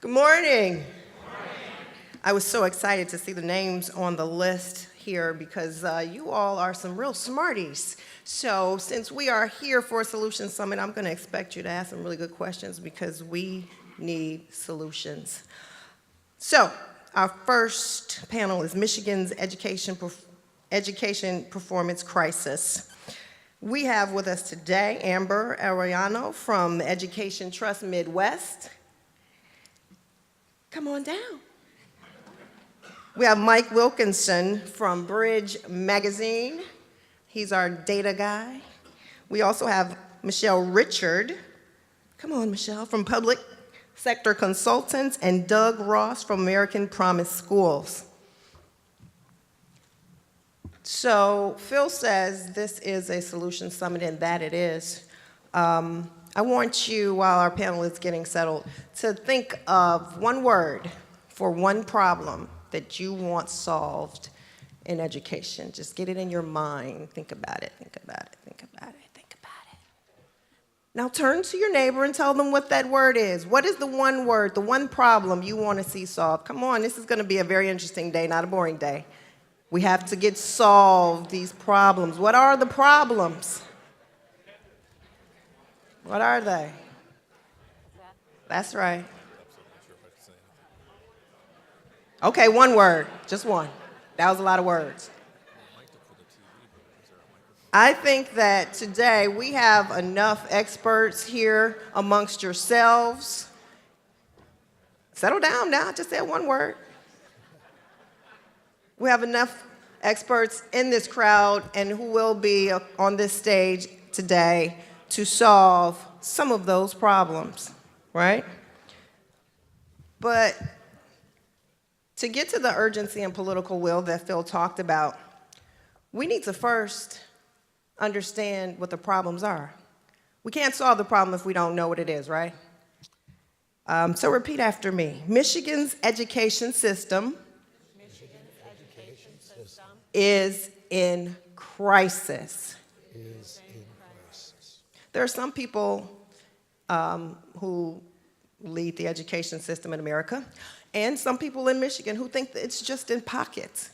Good morning. I was so excited to see the names on the list here because you all are some real smarties. So since we are here for a Solution Summit, I'm going to expect you to ask some really good questions because we need solutions. So our first panel is Michigan's Education Performance Crisis. We have with us today Amber Arellano from Education Trust Midwest. Come on down. We have Mike Wilkinson from Bridge Magazine. He's our data guy. We also have Michelle Richard. Come on, Michelle, from Public Sector Consultants, and Doug Ross from American Promise Schools. So Phil says this is a Solution Summit, and that it is. I want you, while our panel is getting settled, to think of one word for one problem that you want solved in education. Just get it in your mind. Think about it, think about it, think about it, think about it. Now turn to your neighbor and tell them what that word is. What is the one word, the one problem you want to see solved? Come on, this is going to be a very interesting day, not a boring day. We have to get solved, these problems. What are the problems? What are they? That's right. Okay, one word, just one. That was a lot of words. I think that today we have enough experts here amongst yourselves. Settle down now, just say one word. We have enough experts in this crowd and who will be on this stage today to solve some of those problems, right? But to get to the urgency and political will that Phil talked about, we need to first understand what the problems are. We can't solve the problem if we don't know what it is, right? So repeat after me. Michigan's education system is in crisis. There are some people who lead the education system in America, and some people in Michigan who think that it's just in pockets.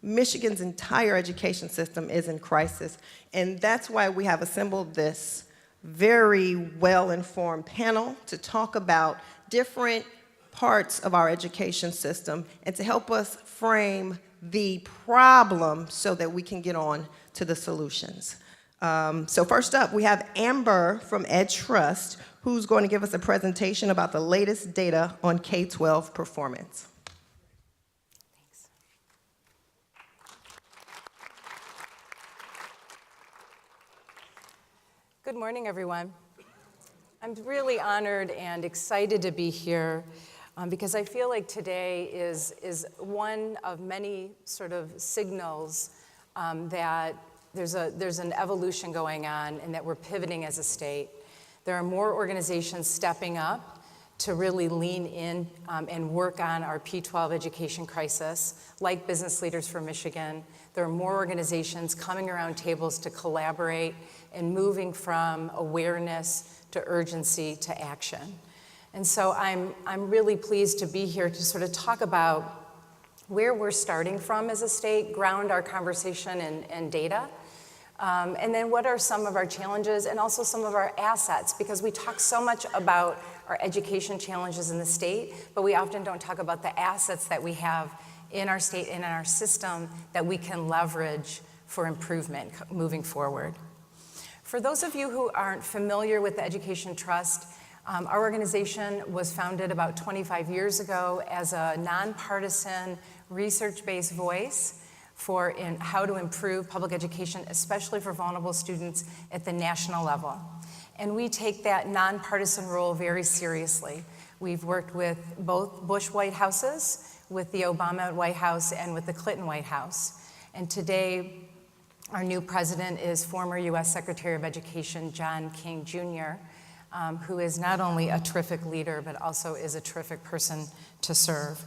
Michigan's entire education system is in crisis, and that's why we have assembled this very well-informed panel to talk about different parts of our education system and to help us frame the problem so that we can get on to the solutions. So first up, we have Amber from EdTrust, who's going to give us a presentation about the latest data on K-12 performance. Thanks. Good morning, everyone. I'm really honored and excited to be here because I feel like today is one of many sort of signals that there's an evolution going on and that we're pivoting as a state. There are more organizations stepping up to really lean in and work on our P-12 education crisis, like Business Leaders for Michigan. There are more organizations coming around tables to collaborate and moving from awareness to urgency to action. And so I'm really pleased to be here to sort of talk about where we're starting from as a state, ground our conversation in data, and then what are some of our challenges and also some of our assets, because we talk so much about our education challenges in the state, but we often don't talk about the assets that we have in our state and in our system that we can leverage for improvement moving forward. For those of you who aren't familiar with the Education Trust, our organization was founded about 25 years ago as a nonpartisan, research-based voice for how to improve public education, especially for vulnerable students at the national level. And we take that nonpartisan role very seriously. We've worked with both Bush White Houses, with the Obama White House, and with the Clinton White House. And today, our new president is former U.S. Secretary of Education, John King Jr., who is not only a terrific leader, but also is a terrific person to serve.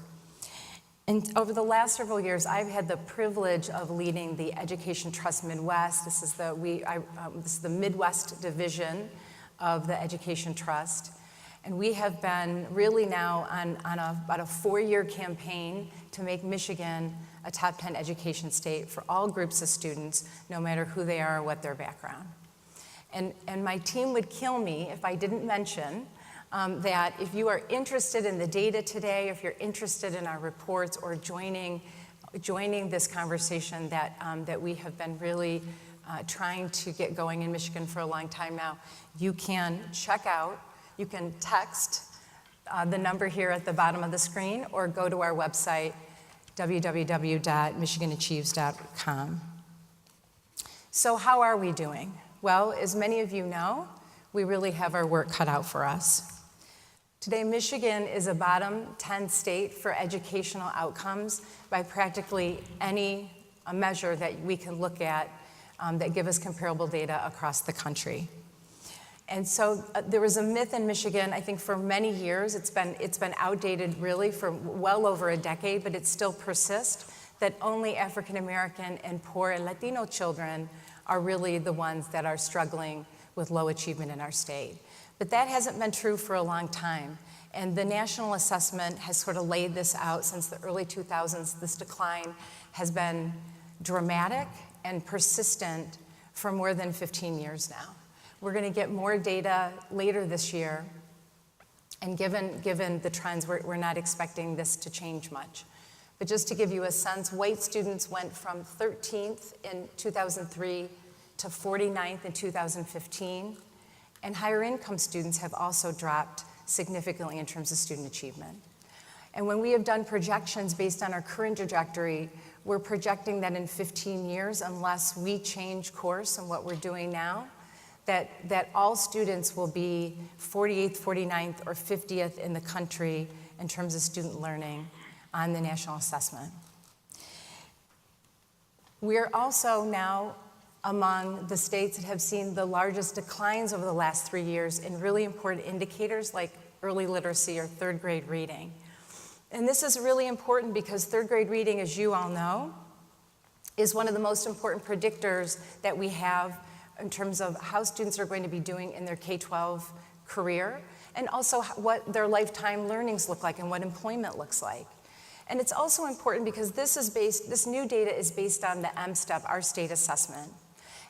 And over the last several years, I've had the privilege of leading the Education Trust Midwest. This is the Midwest division of the Education Trust. And we have been really now on about a 4-year campaign to make Michigan a top 10 education state for all groups of students, no matter who they are or what their background. And my team would kill me if I didn't mention that if you are interested in the data today, if you're interested in our reports or joining this conversation that we have been really trying to get going in Michigan for a long time now, you can check out, you can text the number here at the bottom of the screen or go to our website, www.michiganachieves.com. So how are we doing? Well, as many of you know, we really have our work cut out for us. Today, Michigan is a bottom 10 state for educational outcomes by practically any measure that we can look at that give us comparable data across the country. And so there was a myth in Michigan, I think for many years, it's been outdated really for well over a decade, but it still persists, that only African American and poor and Latino children are really the ones that are struggling with low achievement in our state. But that hasn't been true for a long time. And the national assessment has sort of laid this out since the early 2000s. This decline has been dramatic and persistent for more than 15 years now. We're going to get more data later this year. And given the trends, we're not expecting this to change much. But just to give you a sense, white students went from 13th in 2003 to 49th in 2015. And higher income students have also dropped significantly in terms of student achievement. And when we have done projections based on our current trajectory, we're projecting that in 15 years, unless we change course in what we're doing now, that all students will be 48th, 49th, or 50th in the country in terms of student learning on the national assessment. We're also now among the states that have seen the largest declines over the last 3 years in really important indicators like early literacy or third grade reading. And this is really important because third grade reading, as you all know, is one of the most important predictors that we have in terms of how students are going to be doing in their K-12 career, and also what their lifetime learnings look like and what employment looks like. And it's also important because this new data is based on the M-STEP, our state assessment.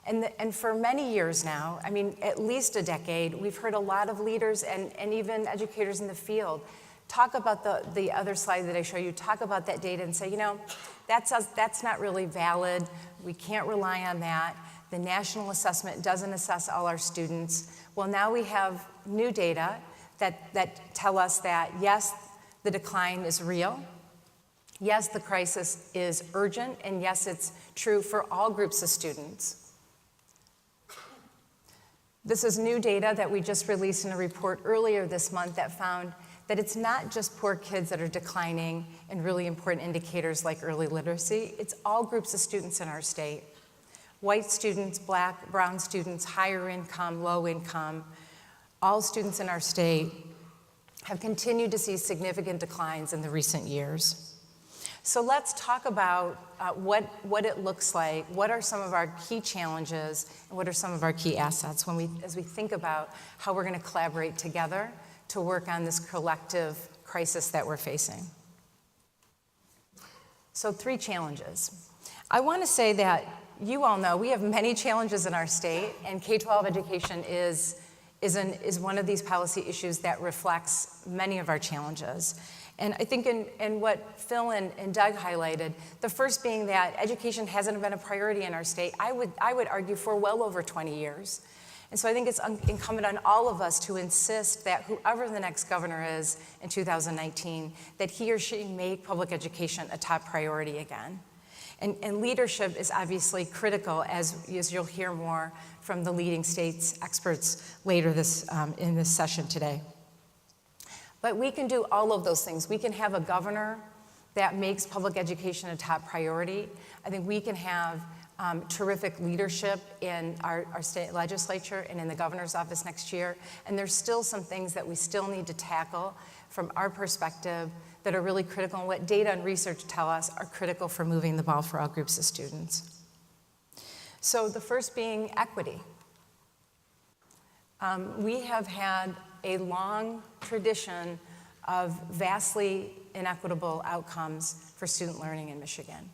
And for many years now, I mean, at least a decade, we've heard a lot of leaders and even educators in the field talk about the other slide that I show you, talk about that data and say, you know, that's not really valid. We can't rely on that. The national assessment doesn't assess all our students. Well, now we have new data that tell us that, yes, the decline is real. Yes, the crisis is urgent. And yes, it's true for all groups of students. This is new data that we just released in a report earlier this month that found that it's not just poor kids that are declining in really important indicators like early literacy. It's all groups of students in our state. White students, black, brown students, higher income, low income, all students in our state have continued to see significant declines in the recent years. So let's talk about what it looks like, what are some of our key challenges, and what are some of our key assets as we think about how we're going to collaborate together to work on this collective crisis that we're facing. So 3 challenges. I want to say that you all know we have many challenges in our state, and K-12 education is one of these policy issues that reflects many of our challenges. And I think in what Phil and Doug highlighted, the first being that education hasn't been a priority in our state, I would argue, for well over 20 years. And so I think it's incumbent on all of us to insist that whoever the next governor is in 2019, that he or she make public education a top priority again. And leadership is obviously critical, as you'll hear more from the leading states experts later in this session today. But we can do all of those things. We can have a governor that makes public education a top priority. I think we can have terrific leadership in our state legislature and in the governor's office next year. And there's still some things that we still need to tackle from our perspective that are really critical, and what data and research tell us are critical for moving the ball for all groups of students. So the first being equity. We have had a long tradition of vastly inequitable outcomes for student learning in Michigan.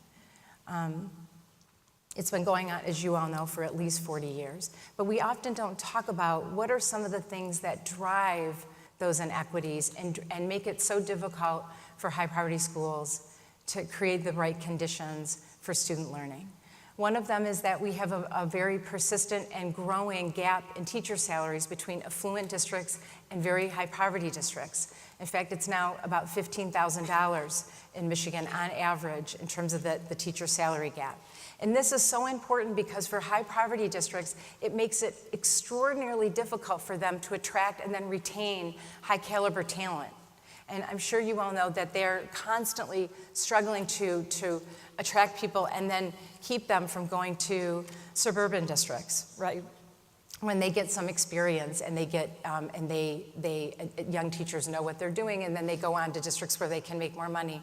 It's been going on, as you all know, for at least 40 years. But we often don't talk about what are some of the things that drive those inequities and make it so difficult for high-poverty schools to create the right conditions for student learning. One of them is that we have a very persistent and growing gap in teacher salaries between affluent districts and very high-poverty districts. In fact, it's now about $15,000 in Michigan on average in terms of the teacher salary gap. And this is so important because for high-poverty districts, it makes it extraordinarily difficult for them to attract and then retain high-caliber talent. And I'm sure you all know that they're constantly struggling to attract people and then keep them from going to suburban districts, right? When they get some experience and they get, young teachers know what they're doing, and then they go on to districts where they can make more money.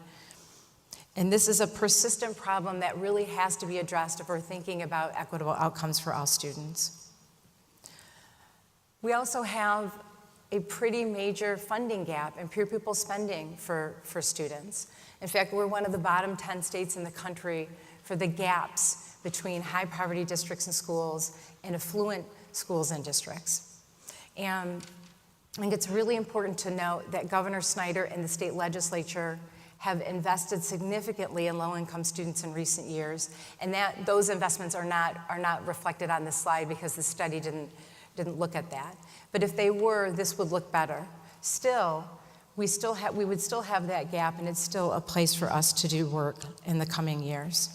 And this is a persistent problem that really has to be addressed if we're thinking about equitable outcomes for all students. We also have a pretty major funding gap in pure pupil spending for students. In fact, we're one of the bottom 10 states in the country for the gaps between high poverty districts and schools and affluent schools and districts. And I think it's really important to note that Governor Snyder and the state legislature have invested significantly in low-income students in recent years, and that those investments are not reflected on this slide because the study didn't look at that. But if they were, this would look better. Still, we would still have that gap, and it's still a place for us to do work in the coming years.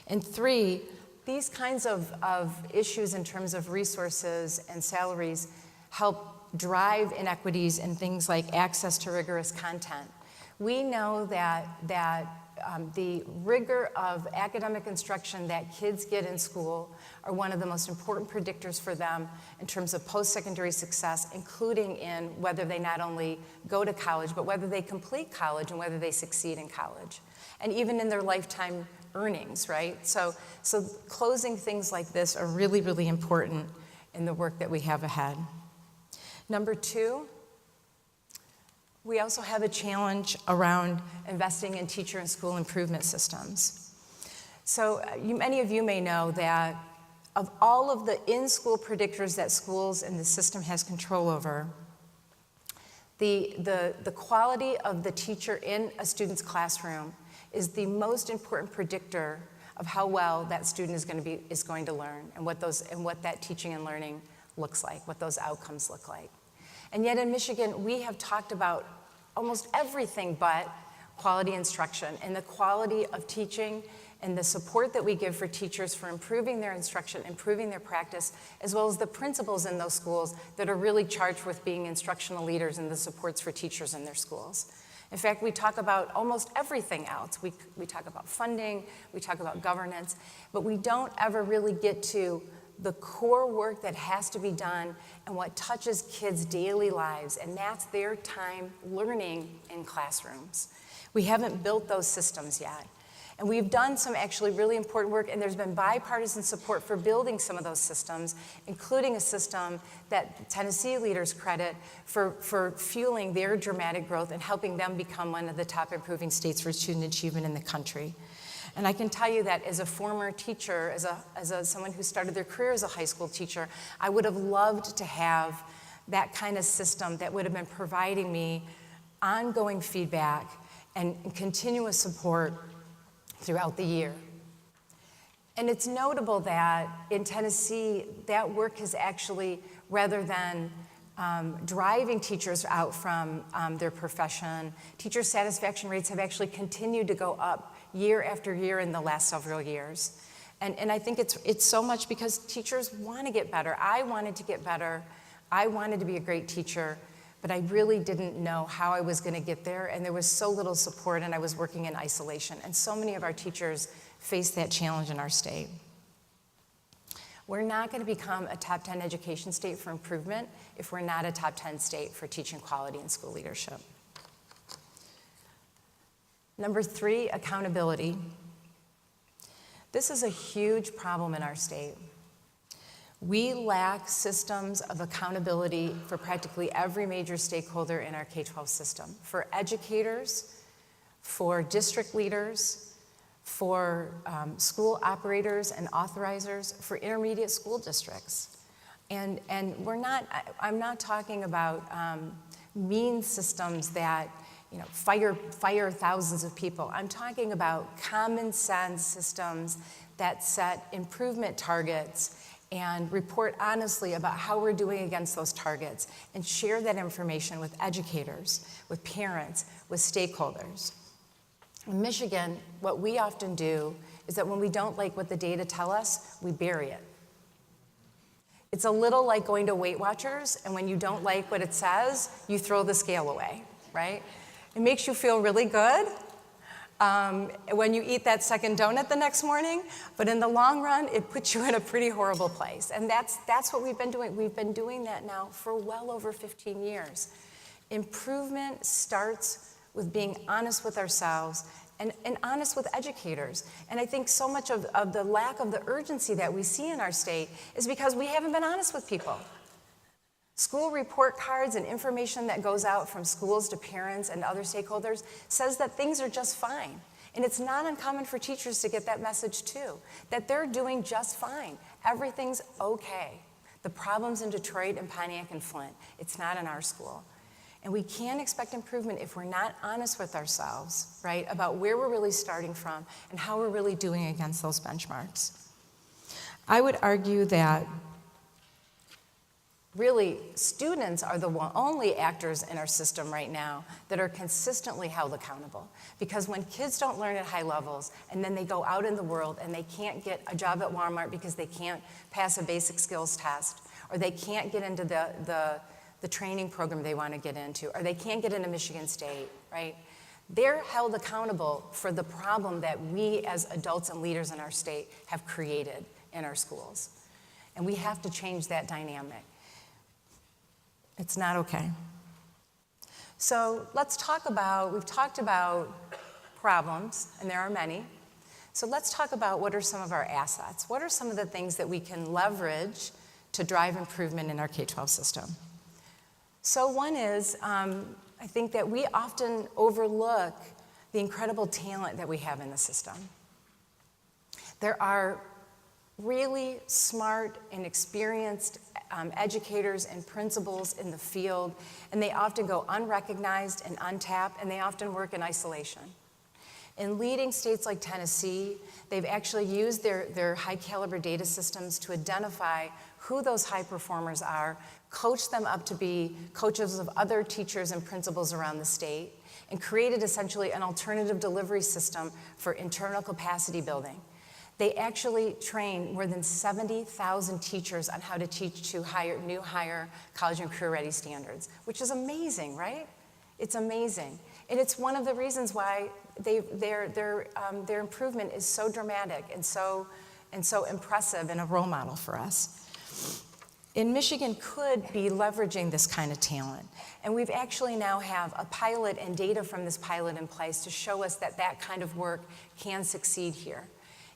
And three, these kinds of issues in terms of resources and salaries help drive inequities in things like access to rigorous content. We know that the rigor of academic instruction that kids get in school are one of the most important predictors for them in terms of post-secondary success, including in whether they not only go to college, but whether they complete college and whether they succeed in college, and even in their lifetime earnings, right? So closing things like this are really, really important in the work that we have ahead. Number two, we also have a challenge around investing in teacher and school improvement systems. So many of you may know that of all of the in-school predictors that schools and the system has control over, the quality of the teacher in a student's classroom is the most important predictor of how well that student is going to learn and what that teaching and learning looks like, what those outcomes look like. And yet in Michigan, we have talked about almost everything but quality instruction and the quality of teaching and the support that we give for teachers for improving their instruction, improving their practice, as well as the principals in those schools that are really charged with being instructional leaders and the supports for teachers in their schools. In fact, we talk about almost everything else. We talk about funding, we talk about governance, but we don't ever really get to the core work that has to be done and what touches kids' daily lives, and that's their time learning in classrooms. We haven't built those systems yet. And we've done some actually really important work, and there's been bipartisan support for building some of those systems, including a system that Tennessee leaders credit for fueling their dramatic growth and helping them become one of the top improving states for student achievement in the country. And I can tell you that as a former teacher, as someone who started their career as a high school teacher, I would have loved to have that kind of system that would have been providing me ongoing feedback and continuous support throughout the year. And it's notable that in Tennessee, that work has actually, rather than driving teachers out from their profession, teacher satisfaction rates have actually continued to go up year after year in the last several years. And I think it's so much because teachers want to get better. I wanted to get better. I wanted to be a great teacher, but I really didn't know how I was going to get there, and there was so little support, and I was working in isolation. And so many of our teachers face that challenge in our state. We're not going to become a top 10 education state for improvement if we're not a top 10 state for teaching quality and school leadership. Number three, accountability. This is a huge problem in our state. We lack systems of accountability for practically every major stakeholder in our K-12 system, for educators, for district leaders, for school operators and authorizers, for intermediate school districts. And I'm not talking about mean systems that fire thousands of people. I'm talking about common sense systems that set improvement targets and report honestly about how we're doing against those targets and share that information with educators, with parents, with stakeholders. In Michigan, what we often do is that when we don't like what the data tell us, we bury it. It's a little like going to Weight Watchers, and when you don't like what it says, you throw the scale away, right? It makes you feel really good when you eat that second donut the next morning, but in the long run, it puts you in a pretty horrible place. And that's what we've been doing. We've been doing that now for well over 15 years. Improvement starts with being honest with ourselves and honest with educators. And I think so much of the lack of the urgency that we see in our state is because we haven't been honest with people. School report cards and information that goes out from schools to parents and other stakeholders says that things are just fine. And it's not uncommon for teachers to get that message too, that they're doing just fine. Everything's okay. The problem's in Detroit and Pontiac and Flint. It's not in our school. And we can't expect improvement if we're not honest with ourselves, right, about where we're really starting from and how we're really doing against those benchmarks. I would argue that really, students are the only actors in our system right now that are consistently held accountable. Because when kids don't learn at high levels and then they go out in the world and they can't get a job at Walmart because they can't pass a basic skills test, or they can't get into the training program they want to get into, or they can't get into Michigan State, right? They're held accountable for the problem that we as adults and leaders in our state have created in our schools. And we have to change that dynamic. It's not okay. So we've talked about problems, and there are many. So let's talk about what are some of our assets. What are some of the things that we can leverage to drive improvement in our K-12 system? So one is, I think that we often overlook the incredible talent that we have in the system. There are really smart and experienced educators and principals in the field, and they often go unrecognized and untapped, and they often work in isolation. In leading states like Tennessee, they've actually used their high caliber data systems to identify who those high performers are, coach them up to be coaches of other teachers and principals around the state, and created essentially an alternative delivery system for internal capacity building. They actually train more than 70,000 teachers on how to teach to new higher college and career ready standards, which is amazing, right? It's amazing. And it's one of the reasons why their improvement is so dramatic and so impressive and a role model for us. And Michigan could be leveraging this kind of talent. And we've actually now have a pilot and data from this pilot in place to show us that that kind of work can succeed here.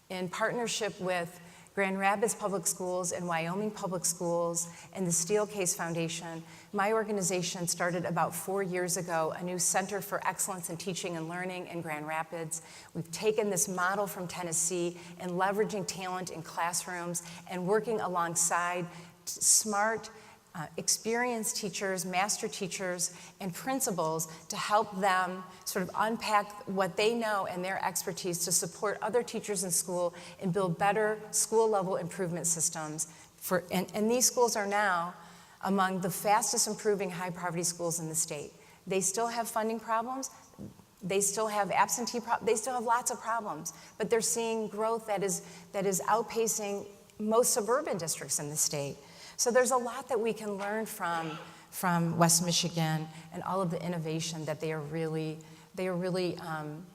In partnership with Grand Rapids Public Schools and Wyoming Public Schools and the Steelcase Foundation, my organization started about 4 years ago a new Center for Excellence in Teaching and Learning in Grand Rapids. We've taken this model from Tennessee and leveraging talent in classrooms and working alongside smart, experienced teachers, master teachers, and principals to help them sort of unpack what they know and their expertise to support other teachers in school and build better school-level improvement systems. And these schools are now among the fastest improving high-poverty schools in the state. They still have funding problems. They still have absentee problems. They still have lots of problems. But they're seeing growth that is outpacing most suburban districts in the state. So there's a lot that we can learn from West Michigan and all of the innovation that they are really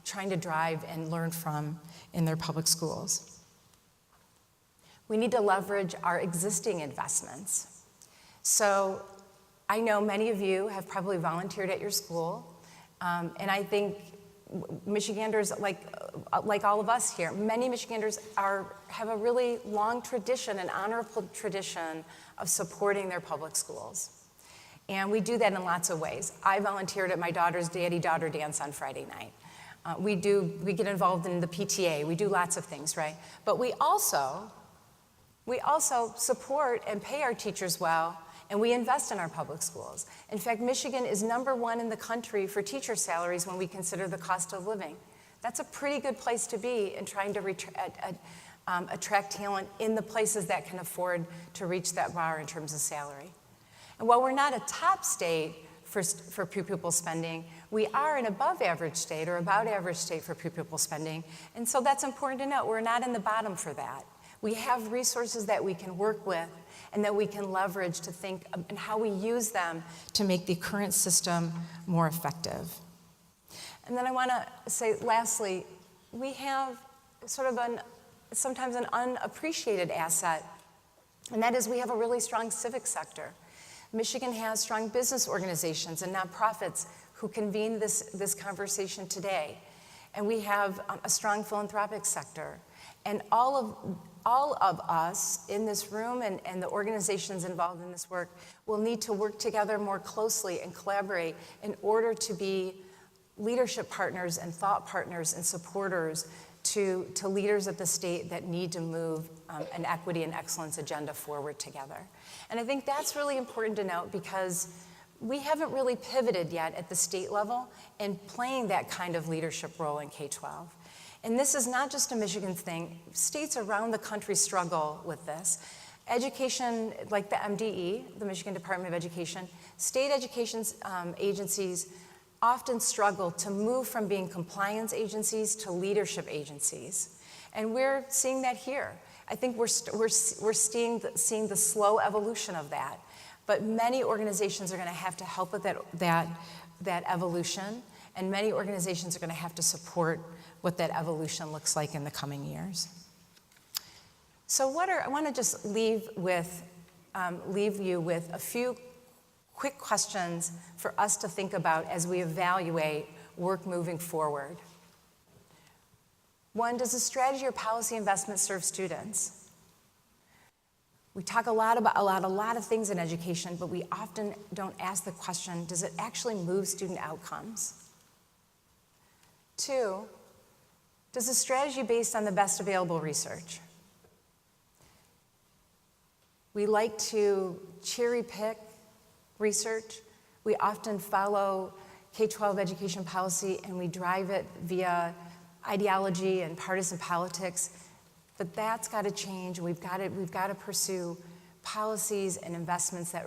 trying to drive and learn from in their public schools. We need to leverage our existing investments. So I know many of you have probably volunteered at your school, and I think Michiganders, like all of us here, many Michiganders have a really long tradition, an honorable tradition of supporting their public schools. And we do that in lots of ways. I volunteered at my daughter's daddy-daughter dance on Friday night. We get involved in the PTA. We do lots of things, right? But we also support and pay our teachers well, and we invest in our public schools. In fact, Michigan is #1 in the country for teacher salaries when we consider the cost of living. That's a pretty good place to be in trying to attract talent in the places that can afford to reach that bar in terms of salary. And while we're not a top state for per-pupil spending, we are an above-average state or about average state for per-pupil spending. And so that's important to note. We're not in the bottom for that. We have resources that we can work with and that we can leverage to think and how we use them to make the current system more effective. And then I want to say, lastly, we have sort of sometimes an unappreciated asset, and that is we have a really strong civic sector. Michigan has strong business organizations and nonprofits who convene this conversation today. And we have a strong philanthropic sector. And all of us in this room and the organizations involved in this work will need to work together more closely and collaborate in order to be leadership partners and thought partners and supporters to leaders at the state that need to move an equity and excellence agenda forward together. And I think that's really important to note because we haven't really pivoted yet at the state level in playing that kind of leadership role in K-12. And this is not just a Michigan thing. States around the country struggle with this. Education, like the MDE, the Michigan Department of Education, state education agencies often struggle to move from being compliance agencies to leadership agencies. And we're seeing that here. I think we're seeing the slow evolution of that. But many organizations are going to have to help with that evolution, and many organizations are going to have to support what that evolution looks like in the coming years. So I want to just leave you with a few quick questions for us to think about as we evaluate work moving forward. One, does the strategy or policy investment serve students? We talk a lot about a lot of things in education, but we often don't ask the question, does it actually move student outcomes? Two, does the strategy based on the best available research? We like to cherry pick research. We often follow K-12 education policy and we drive it via ideology and partisan politics, but that's got to change. We've got to pursue policies and investments that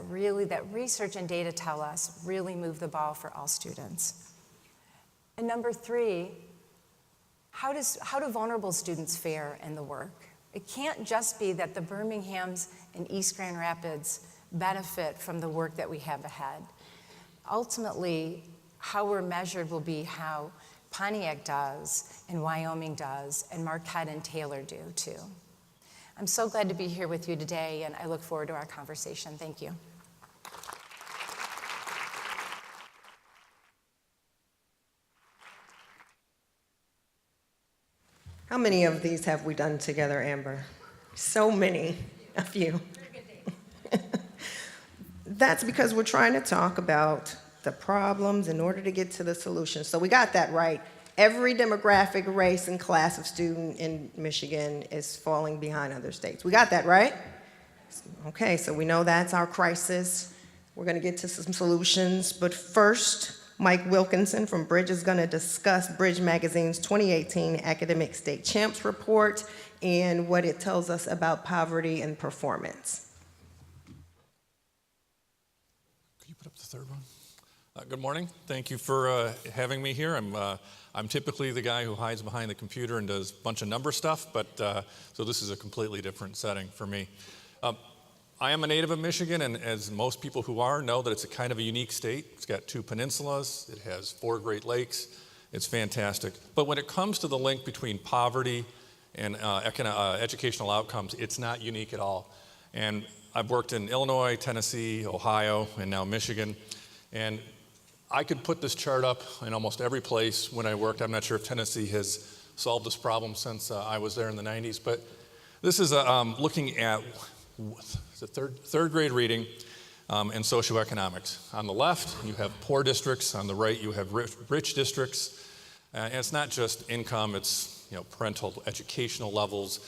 research and data tell us really move the ball for all students. And number three, how do vulnerable students fare in the work? It can't just be that the Birminghams and East Grand Rapids benefit from the work that we have ahead. Ultimately, how we're measured will be how Pontiac does, and Wyoming does, and Marquette and Taylor do too. I'm so glad to be here with you today, and I look forward to our conversation. Thank you. How many of these have we done together, Amber? So many. A few. That's because we're trying to talk about the problems in order to get to the solutions. So we got that right. Every demographic, race, and class of student in Michigan is falling behind other states. We got that right? Okay, so we know that's our crisis. We're going to get to some solutions. But first, Mike Wilkinson from Bridge is going to discuss Bridge Magazine's 2018 Academic State Champs Report and what it tells us about poverty and performance. Could you put up the third one? Good morning. Thank you for having me here. I'm typically the guy who hides behind the computer and does a bunch of number stuff, but so this is a completely different setting for me. I am a native of Michigan, and as most people who are know that it's a kind of a unique state. It's got 2 peninsulas, it has 4 Great Lakes, it's fantastic. But when it comes to the link between poverty and educational outcomes, it's not unique at all. And I've worked in Illinois, Tennessee, Ohio, and now Michigan. And I could put this chart up in almost every place when I worked. I'm not sure if Tennessee has solved this problem since I was there in the 90s, but this is looking at the third grade reading and socioeconomics. On the left, you have poor districts. On the right, you have rich districts. And it's not just income, it's parental educational levels,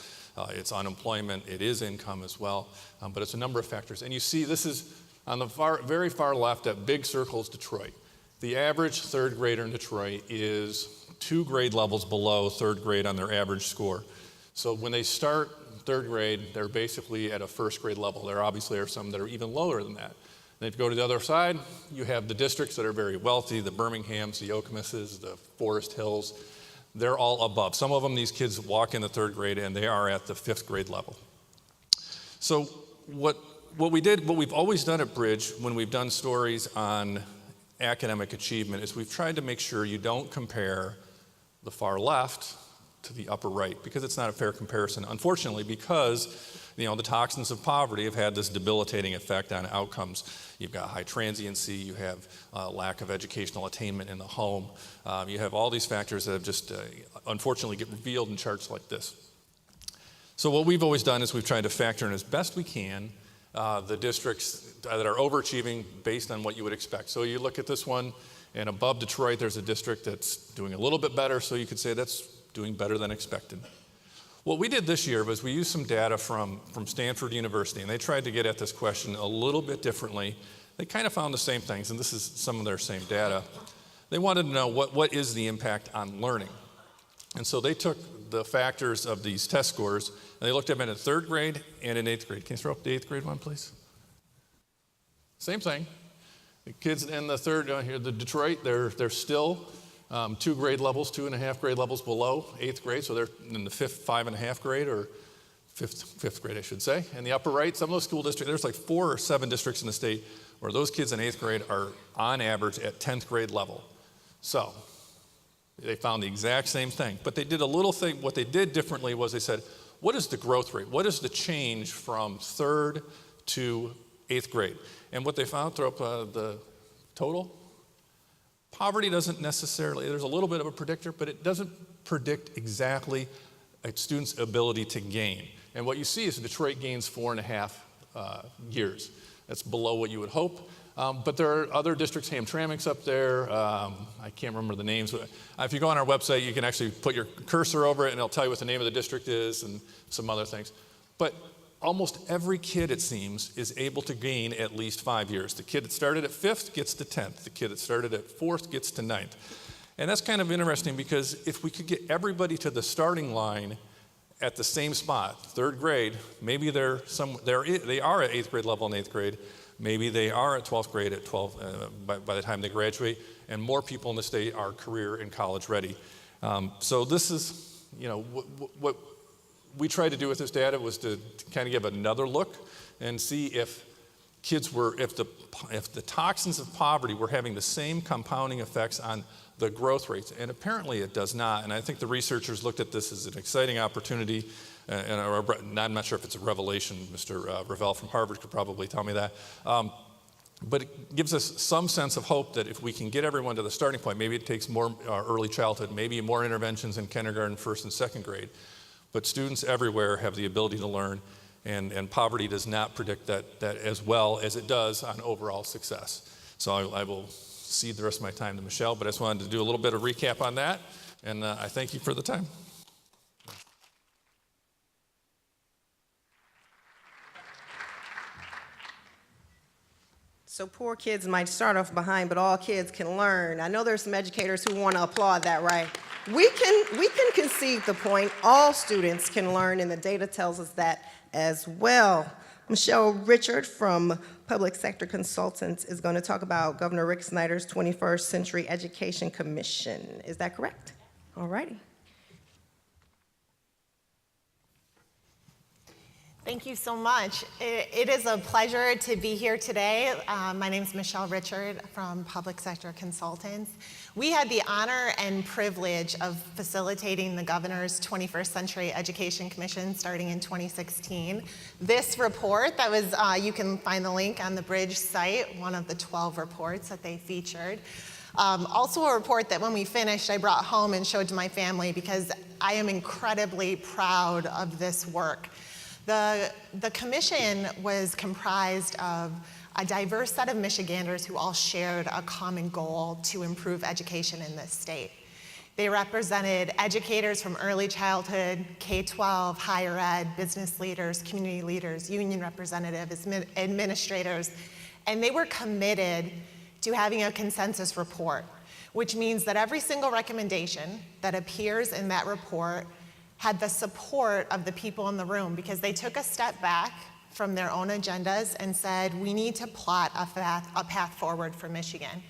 it's unemployment, it is income as well, but it's a number of factors. And you see this is on the very far left, that big circle is Detroit. The average third grader in Detroit is 2 grade levels below third grade on their average score. So when they start third grade, they're basically at a first grade level. There obviously are some that are even lower than that. And if you go to the other side, you have the districts that are very wealthy, the Birminghams, the Oklamas's, the Forest Hills. They're all above. Some of them, these kids walk in the third grade and they are at the 5th grade level. So what we've always done at Bridge when we've done stories on academic achievement is we've tried to make sure you don't compare the far left to the upper right, because it's not a fair comparison, unfortunately, because the toxins of poverty have had this debilitating effect on outcomes. You've got high transiency, you have lack of educational attainment in the home, you have all these factors that have just unfortunately get revealed in charts like this. So what we've always done is we've tried to factor in as best we can the districts that are overachieving based on what you would expect. So you look at this one, and above Detroit, there's a district that's doing a little bit better, so you could say that's doing better than expected. What we did this year was we used some data from Stanford University, and they tried to get at this question a little bit differently. They kind of found the same things, and this is some of their same data. They wanted to know what is the impact on learning. And so they took the factors of these test scores, and they looked at them in 3rd grade and in 8th grade. Can you throw up the 8th grade one, please? Same thing. The kids in the third, here, the Detroit, they're still 2 grade levels, 2.5 grade levels below 8th grade, so they're in the 5.5 grade, or 5th grade, I should say. And the upper right, some of those school districts, there's like 4 or 7 districts in the state where those kids in 8th grade are on average at 10th grade level. So they found the exact same thing, but they did a little thing. What they did differently was they said, what is the growth rate? What is the change from 3rd to 8th grade? And what they found, throw up the total. Poverty doesn't necessarily, there's a little bit of a predictor, but it doesn't predict exactly a student's ability to gain. And what you see is Detroit gains 4.5 years. That's below what you would hope. But there are other districts, Hamtramck's up there. I can't remember the names. But if you go on our website, you can actually put your cursor over it and it'll tell you what the name of the district is and some other things. But almost every kid, it seems, is able to gain at least 5 years. The kid that started at 5th gets to 10th. The kid that started at 4th gets to 9th. And that's kind of interesting because if we could get everybody to the starting line at the same spot, 3rd grade, maybe they are at 8th grade level in 8th grade, maybe they are at 12th grade at by the time they graduate, and more people in the state are career and college ready. So this is, what we tried to do with this data was to kind of give another look and see if kids were, if the toxins of poverty were having the same compounding effects on the growth rates, and apparently it does not. And I think the researchers looked at this as an exciting opportunity, and I'm not sure if it's a revelation. Mr. Ravel from Harvard could probably tell me that. But it gives us some sense of hope that if we can get everyone to the starting point, maybe it takes more early childhood, maybe more interventions in kindergarten, 1st and 2nd grade. But students everywhere have the ability to learn, and poverty does not predict that as well as it does on overall success. So I will cede the rest of my time to Michelle, but I just wanted to do a little bit of recap on that, and I thank you for the time. So poor kids might start off behind, but all kids can learn. I know there's some educators who want to applaud that, right? We can concede the point. All students can learn, and the data tells us that as well. Michelle Richard from Public Sector Consultants is going to talk about Governor Rick Snyder's 21st Century Education Commission. Is that correct? All righty. Thank you so much. It is a pleasure to be here today. My name is Michelle Richard from Public Sector Consultants. We had the honor and privilege of facilitating the Governor's 21st Century Education Commission starting in 2016. This report that was, you can find the link on the Bridge site, one of the 12 reports that they featured. Also a report that when we finished, I brought home and showed to my family because I am incredibly proud of this work. The commission was comprised of a diverse set of Michiganders who all shared a common goal to improve education in this state. They represented educators from early childhood, K-12, higher ed, business leaders, community leaders, union representatives, administrators, and they were committed to having a consensus report, which means that every single recommendation that appears in that report had the support of the people in the room because they took a step back from their own agendas and said, we need to plot a path forward for Michigan.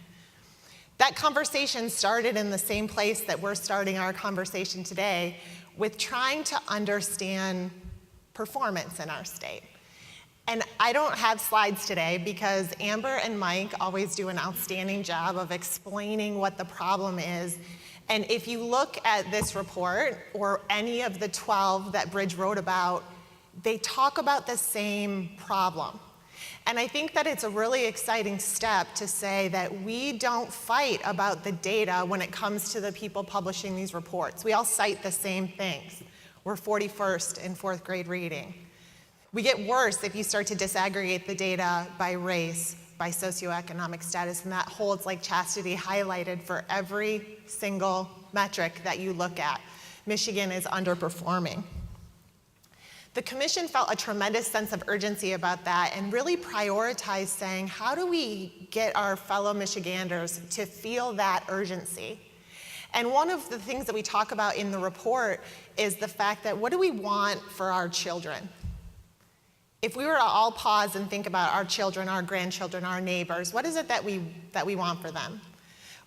That conversation started in the same place that we're starting our conversation today with trying to understand performance in our state. And I don't have slides today because Amber and Mike always do an outstanding job of explaining what the problem is. And if you look at this report, or any of the 12 that Bridge wrote about, they talk about the same problem. And I think that it's a really exciting step to say that we don't fight about the data when it comes to the people publishing these reports. We all cite the same things. We're 41st in 4th grade reading. We get worse if you start to disaggregate the data by race, by socioeconomic status, and that holds like Chastity highlighted for every single metric that you look at. Michigan is underperforming. The commission felt a tremendous sense of urgency about that and really prioritized saying, how do we get our fellow Michiganders to feel that urgency? And one of the things that we talk about in the report is the fact that what do we want for our children? If we were to all pause and think about our children, our grandchildren, our neighbors, what is it that we want for them?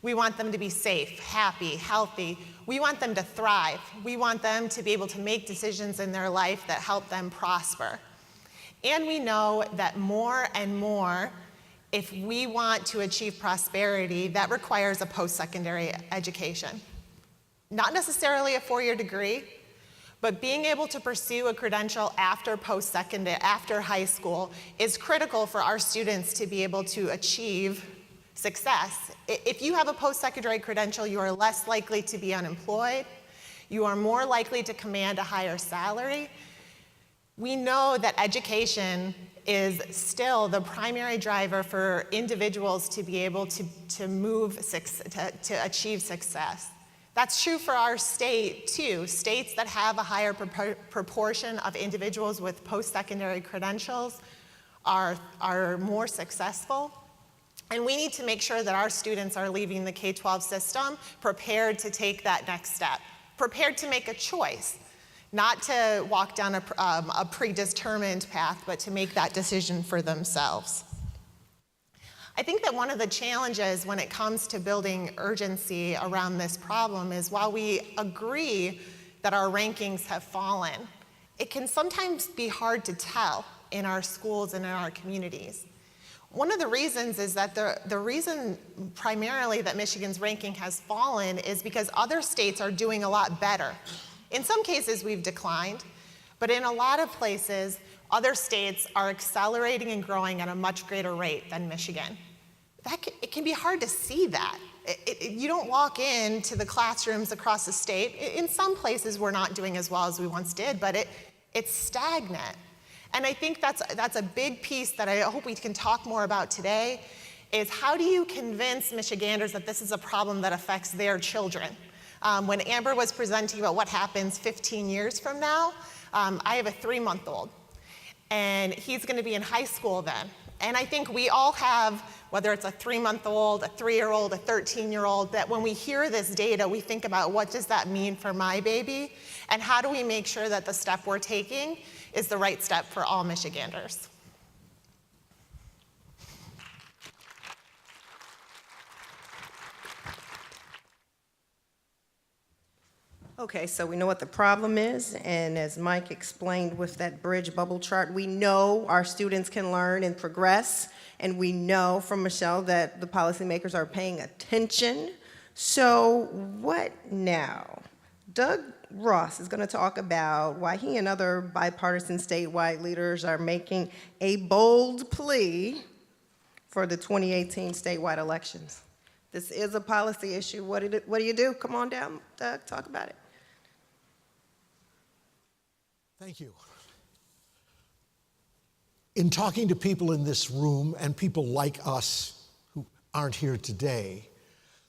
We want them to be safe, happy, healthy. We want them to thrive. We want them to be able to make decisions in their life that help them prosper. And we know that more and more, if we want to achieve prosperity, that requires a post-secondary education. Not necessarily a four-year degree, but being able to pursue a credential after post-secondary, after high school, is critical for our students to be able to achieve success. If you have a post-secondary credential, you are less likely to be unemployed. You are more likely to command a higher salary. We know that education is still the primary driver for individuals to be able to achieve success. That's true for our state, too. States that have a higher proportion of individuals with post-secondary credentials are more successful. And we need to make sure that our students are leaving the K-12 system prepared to take that next step, prepared to make a choice, not to walk down a predetermined path, but to make that decision for themselves. I think that one of the challenges when it comes to building urgency around this problem is while we agree that our rankings have fallen, it can sometimes be hard to tell in our schools and in our communities. One of the reasons is that the reason primarily that Michigan's ranking has fallen is because other states are doing a lot better. In some cases, we've declined, but in a lot of places, other states are accelerating and growing at a much greater rate than Michigan. It can be hard to see that. You don't walk into the classrooms across the state. In some places, we're not doing as well as we once did, but it's stagnant. And I think that's a big piece that I hope we can talk more about today, is how do you convince Michiganders that this is a problem that affects their children? When Amber was presenting about what happens 15 years from now, I have a 3-month-old, and he's going to be in high school then. And I think we all have, whether it's a 3-month-old, a 3-year-old, a 13-year-old, that when we hear this data, we think about what does that mean for my baby, and how do we make sure that the step we're taking is the right step for all Michiganders. Okay, so we know what the problem is, and as Mike explained with that bridge bubble chart, we know our students can learn and progress, and we know from Michelle that the policymakers are paying attention. So what now? Doug Ross is going to talk about why he and other bipartisan statewide leaders are making a bold plea for the 2018 statewide elections. This is a policy issue. What do you do? Come on down, Doug, talk about it. Thank you. In talking to people in this room and people like us who aren't here today,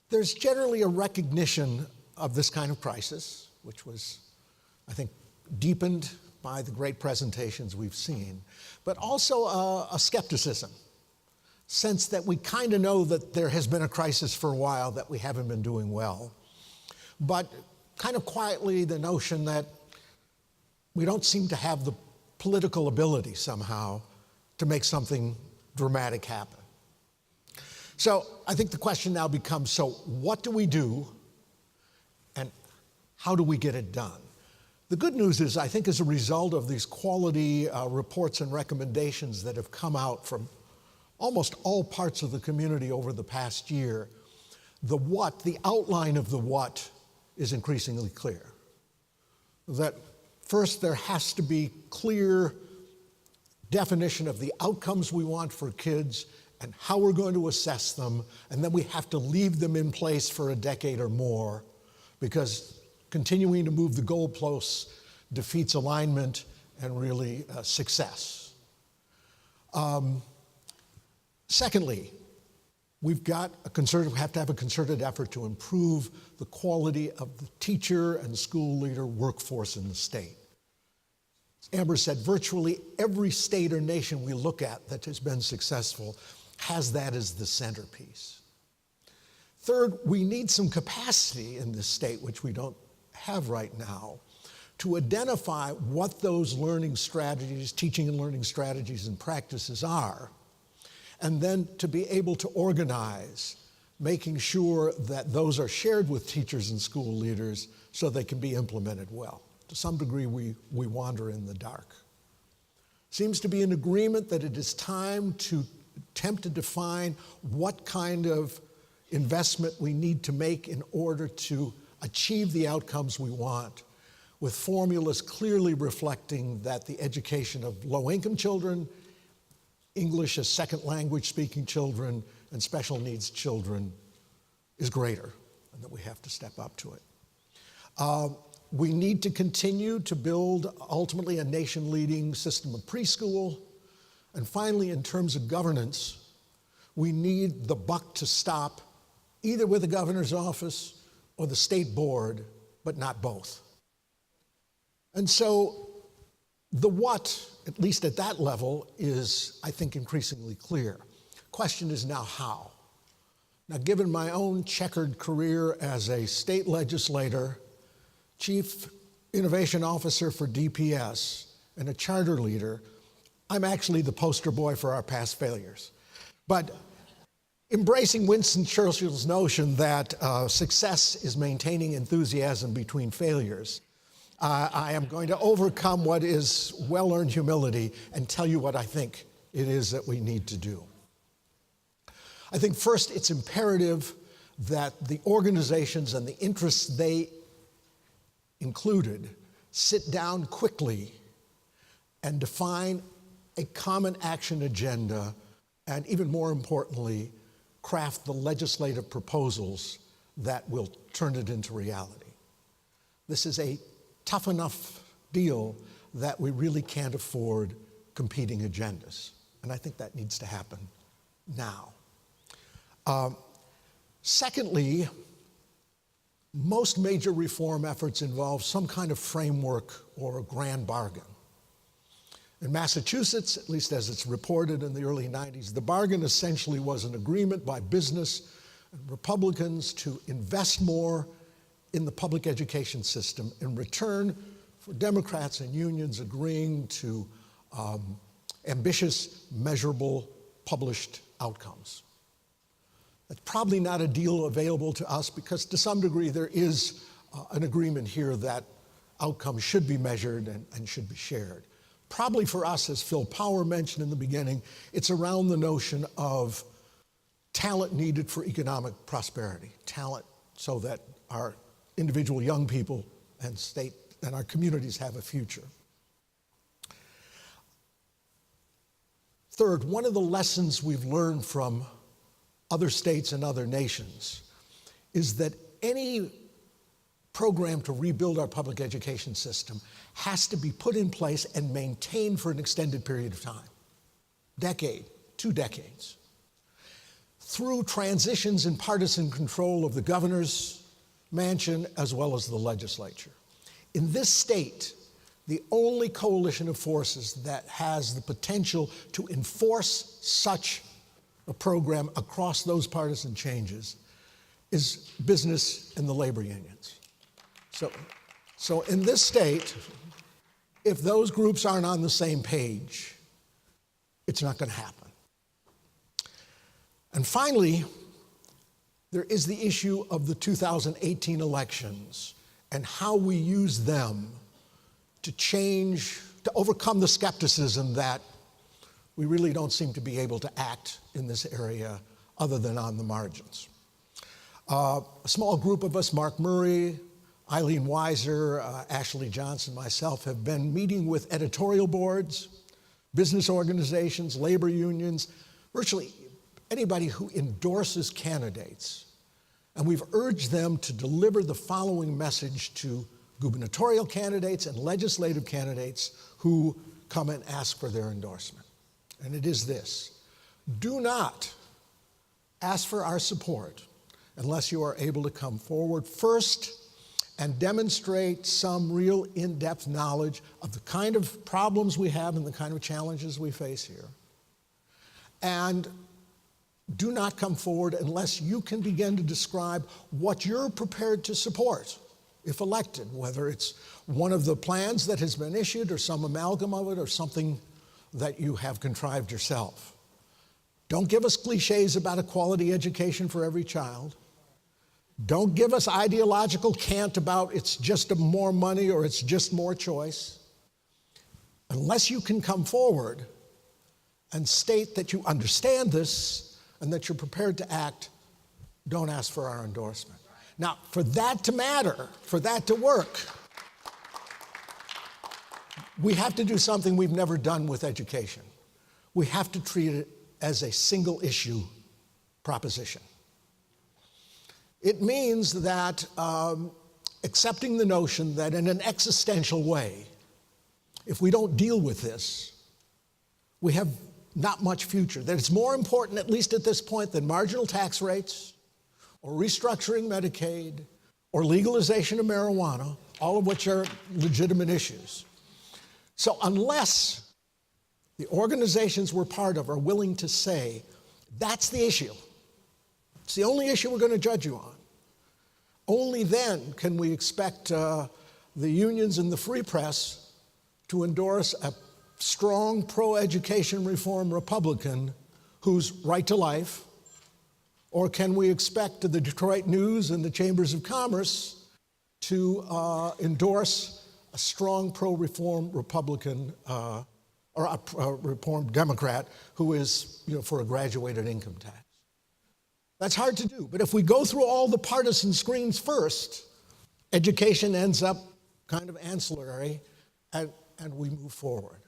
there's generally a recognition of this kind of crisis, which was, I think, deepened by the great presentations we've seen, but also a skepticism, sense that we kind of know that there has been a crisis for a while, that we haven't been doing well, but kind of quietly the notion that we don't seem to have the political ability somehow to make something dramatic happen. So I think the question now becomes, so what do we do and how do we get it done? The good news is, I think as a result of these quality reports and recommendations that have come out from almost all parts of the community over the past year, the outline of the what is increasingly clear. That first, there has to be clear definition of the outcomes we want for kids and how we're going to assess them, and then we have to leave them in place for a decade or more, because continuing to move the goalposts defeats alignment and really success. Secondly, we have to have a concerted effort to improve the quality of the teacher and school leader workforce in the state. As Amber said, virtually every state or nation we look at that has been successful has that as the centerpiece. Third, we need some capacity in this state, which we don't have right now, to identify what those learning strategies, teaching and learning strategies and practices are, and then to be able to organize, making sure that those are shared with teachers and school leaders so they can be implemented well. To some degree, we wander in the dark. Seems to be an agreement that it is time to attempt to define what kind of investment we need to make in order to achieve the outcomes we want, with formulas clearly reflecting that the education of low-income children, English as second language speaking children, and special needs children is greater, and that we have to step up to it. We need to continue to build ultimately a nation-leading system of preschool. And finally, in terms of governance, we need the buck to stop either with the governor's office or the state board, but not both. And so the what, at least at that level, is, I think, increasingly clear. Question is now how. Now, given my own checkered career as a state legislator, chief innovation officer for DPS, and a charter leader, I'm actually the poster boy for our past failures. But embracing Winston Churchill's notion that success is maintaining enthusiasm between failures, I am going to overcome what is well-earned humility and tell you what I think it is that we need to do. I think first it's imperative that the organizations and the interests they included sit down quickly and define a common action agenda, and even more importantly, craft the legislative proposals that will turn it into reality. This is a tough enough deal that we really can't afford competing agendas. And I think that needs to happen now. Secondly, most major reform efforts involve some kind of framework or a grand bargain. In Massachusetts, at least as it's reported in the early 90s, the bargain essentially was an agreement by business and Republicans to invest more in the public education system in return for Democrats and unions agreeing to ambitious, measurable, published outcomes. That's probably not a deal available to us because to some degree there is an agreement here that outcomes should be measured and should be shared. Probably for us, as Phil Power mentioned in the beginning, it's around the notion of talent needed for economic prosperity, talent so that our individual young people and state and our communities have a future. Third, one of the lessons we've learned from other states and other nations is that any program to rebuild our public education system has to be put in place and maintained for an extended period of time, decade, 2 decades, through transitions in partisan control of the governor's mansion as well as the legislature. In this state, the only coalition of forces that has the potential to enforce such a program across those partisan changes is business and the labor unions. So in this state, if those groups aren't on the same page, it's not going to happen. And finally, there is the issue of the 2018 elections and how we use them to overcome the skepticism that we really don't seem to be able to act in this area other than on the margins. A small group of us, Mark Murray, Eileen Weiser, Ashley Johnson, myself, have been meeting with editorial boards, business organizations, labor unions, virtually anybody who endorses candidates. And we've urged them to deliver the following message to gubernatorial candidates and legislative candidates who come and ask for their endorsement. And it is this: do not ask for our support unless you are able to come forward first and demonstrate some real in-depth knowledge of the kind of problems we have and the kind of challenges we face here. And do not come forward unless you can begin to describe what you're prepared to support, if elected, whether it's one of the plans that has been issued or some amalgam of it or something that you have contrived yourself. Don't give us cliches about a quality education for every child. Don't give us ideological cant about it's just more money or it's just more choice. Unless you can come forward and state that you understand this and that you're prepared to act, don't ask for our endorsement. Now, for that to matter, for that to work, we have to do something we've never done with education. We have to treat it as a single issue proposition. It means that accepting the notion that in an existential way, if we don't deal with this, we have not much future. That it's more important, at least at this point, than marginal tax rates or restructuring Medicaid or legalization of marijuana, all of which are legitimate issues. So unless the organizations we're part of are willing to say, that's the issue, it's the only issue we're going to judge you on, only then can we expect the unions and the free press to endorse a strong pro-education reform Republican who's right to life, or can we expect the Detroit News and the Chambers of Commerce to endorse a strong pro-reform Republican or a reform Democrat who is, for a graduated income tax? That's hard to do. But if we go through all the partisan screens first, education ends up kind of ancillary, and we move forward.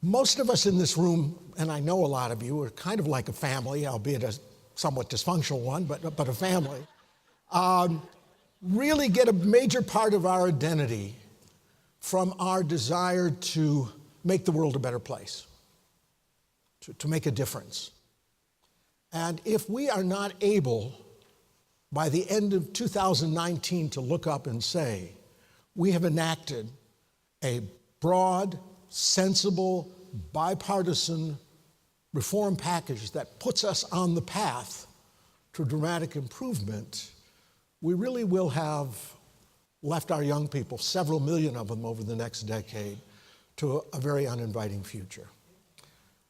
Most of us in this room, and I know a lot of you, are kind of like a family, albeit a somewhat dysfunctional one, but a family, really get a major part of our identity from our desire to make the world a better place, to make a difference. And if we are not able, by the end of 2019, to look up and say, we have enacted a broad, sensible, bipartisan reform package that puts us on the path to dramatic improvement, we really will have left our young people, several million of them over the next decade, to a very uninviting future.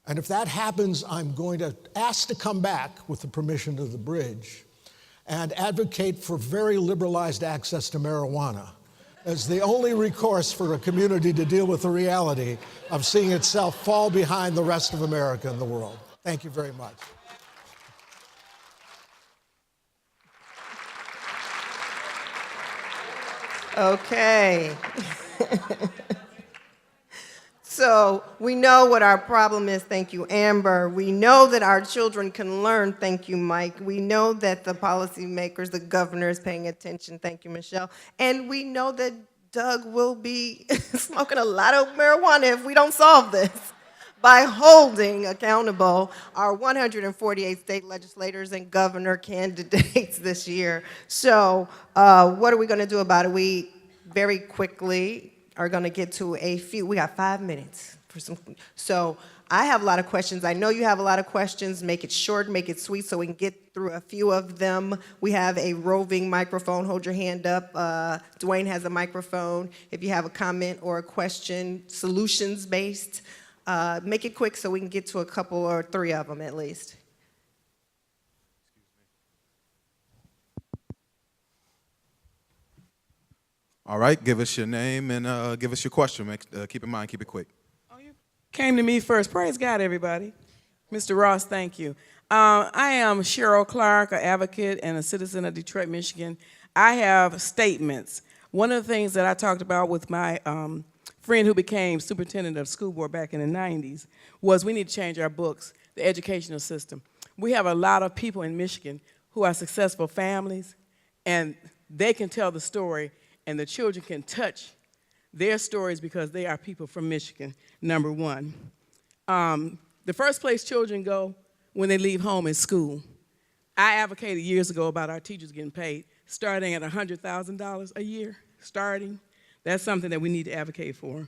And if that happens, I'm going to ask to come back with the permission of the bridge and advocate for very liberalized access to marijuana as the only recourse for a community to deal with the reality of seeing itself fall behind the rest of America and the world. Thank you very much. Okay. So we know what our problem is. Thank you, Amber. We know that our children can learn. Thank you, Mike. We know that the policymakers, the governor is paying attention. Thank you, Michelle. And we know that Doug will be smoking a lot of marijuana if we don't solve this by holding accountable our 148 state legislators and governor candidates this year. So what are we going to do about it? We very quickly are going to get to a few. We got 5 minutes for some. So I have a lot of questions. I know you have a lot of questions. Make it short, make it sweet so we can get through a few of them. We have a roving microphone. Hold your hand up. Dwayne has a microphone. If you have a comment or a question, solutions-based, make it quick so we can get to a couple or 3 of them at least. All right, give us your name and give us your question. Keep in mind, keep it quick. Oh, you came to me first. Praise God, everybody. Mr. Ross, thank you. I am Cheryl Clark, an advocate and a citizen of Detroit, Michigan. I have statements. One of the things that I talked about with my friend who became superintendent of school board back in the 90s was we need to change our books, the educational system. We have a lot of people in Michigan who are successful families, and they can tell the story, and the children can touch their stories because they are people from Michigan, number one. The first place children go when they leave home is school. I advocated years ago about our teachers getting paid, starting at $100,000 a year, starting. That's something that we need to advocate for.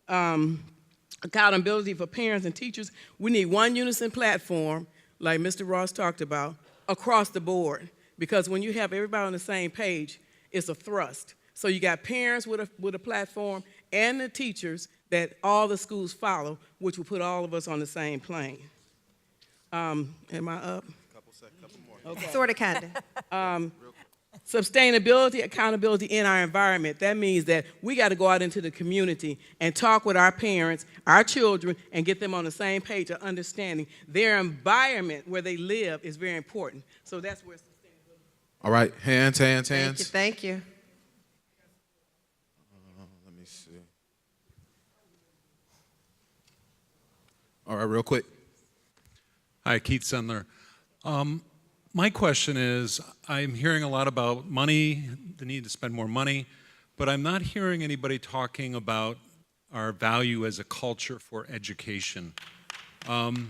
Accountability for parents and teachers. We need one unison platform, like Mr. Ross talked about, across the board. Because when you have everybody on the same page, it's a thrust. So you got parents with a platform and the teachers that all the schools follow, which will put all of us on the same plane. Am I up? Couple more. Okay. Sort of, kind of. Sustainability, accountability in our environment. That means that we got to go out into the community and talk with our parents, our children, and get them on the same page of understanding their environment where they live is very important. So that's where sustainability. All right, hands. Thank you. Let me see. All right, real quick. Hi, Keith Sendler. My question is, I'm hearing a lot about money, the need to spend more money, but I'm not hearing anybody talking about our value as a culture for education. You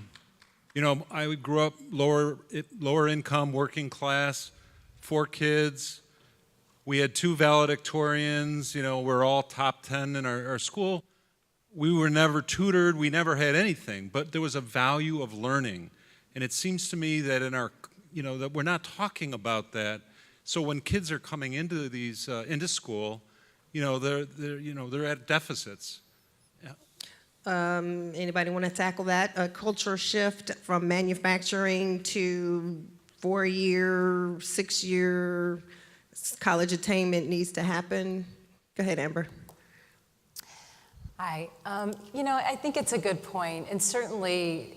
know, I grew up lower income, working class, 4 kids. We had 2 valedictorians, you know, we're all top 10 in our school. We were never tutored, we never had anything, but there was a value of learning. And it seems to me that in our, you know, that we're not talking about that. So when kids are coming into these, into school, you know, they're at deficits. Anybody want to tackle that? A culture shift from manufacturing to 4-year, 6-year college attainment needs to happen. Go ahead, Amber. Hi. You know, I think it's a good point, and certainly,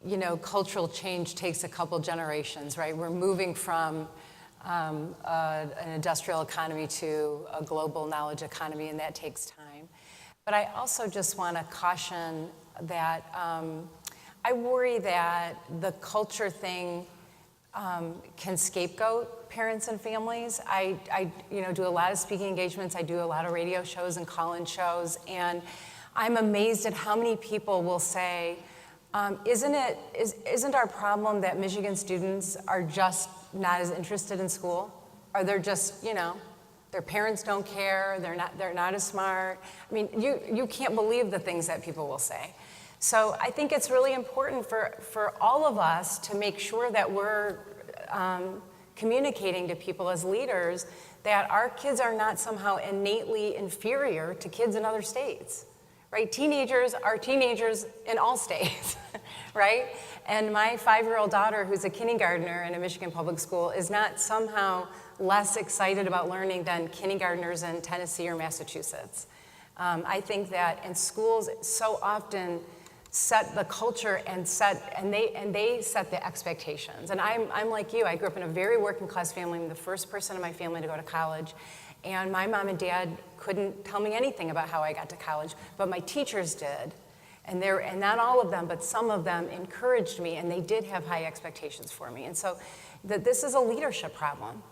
you know, cultural change takes a couple generations, right? We're moving from an industrial economy to a global knowledge economy, and that takes time. But I also just want to caution that I worry that the culture thing can scapegoat parents and families. I you know, do a lot of speaking engagements. I do a lot of radio shows and call-in shows, and I'm amazed at how many people will say, isn't our problem that Michigan students are just not as interested in school? Or they're just, you know, their parents don't care, they're not as smart. I mean, you can't believe the things that people will say. So I think it's really important for all of us to make sure that we're communicating to people as leaders that our kids are not somehow innately inferior to kids in other states, right? Teenagers are teenagers in all states, right? And my 5-year-old daughter, who's a kindergartner in a Michigan public school, is not somehow less excited about learning than kindergartners in Tennessee or Massachusetts. I think that in schools so often set the culture and they set the expectations. And I'm like you, I grew up in a very working class family. I'm the first person in my family to go to college. And my mom and dad couldn't tell me anything about how I got to college, but my teachers did. And not all of them, but some of them encouraged me, and they did have high expectations for me. And so this is a leadership problem.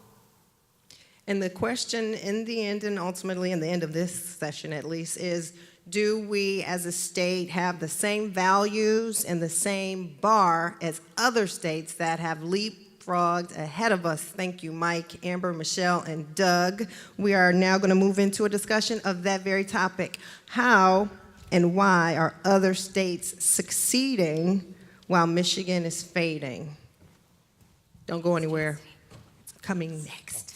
And the question in the end, and ultimately in the end of this session at least, is do we as a state have the same values and the same bar as other states that have leapfrogged ahead of us? Thank you, Mike, Amber, Michelle, and Doug. We are now going to move into a discussion of that very topic. How and why are other states succeeding while Michigan is fading? Don't go anywhere. Coming next.